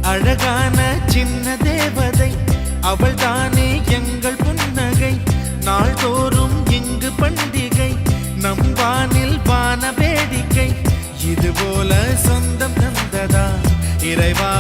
அழகான சின்ன தேவதை அவள் தானே எங்கள் புன்னகை. நாள்தோறும் இங்கு பண்டிகை, நம் வானில் வான வேடிக்கை. இதுபோல சொந்தம் தந்ததா இறைவா.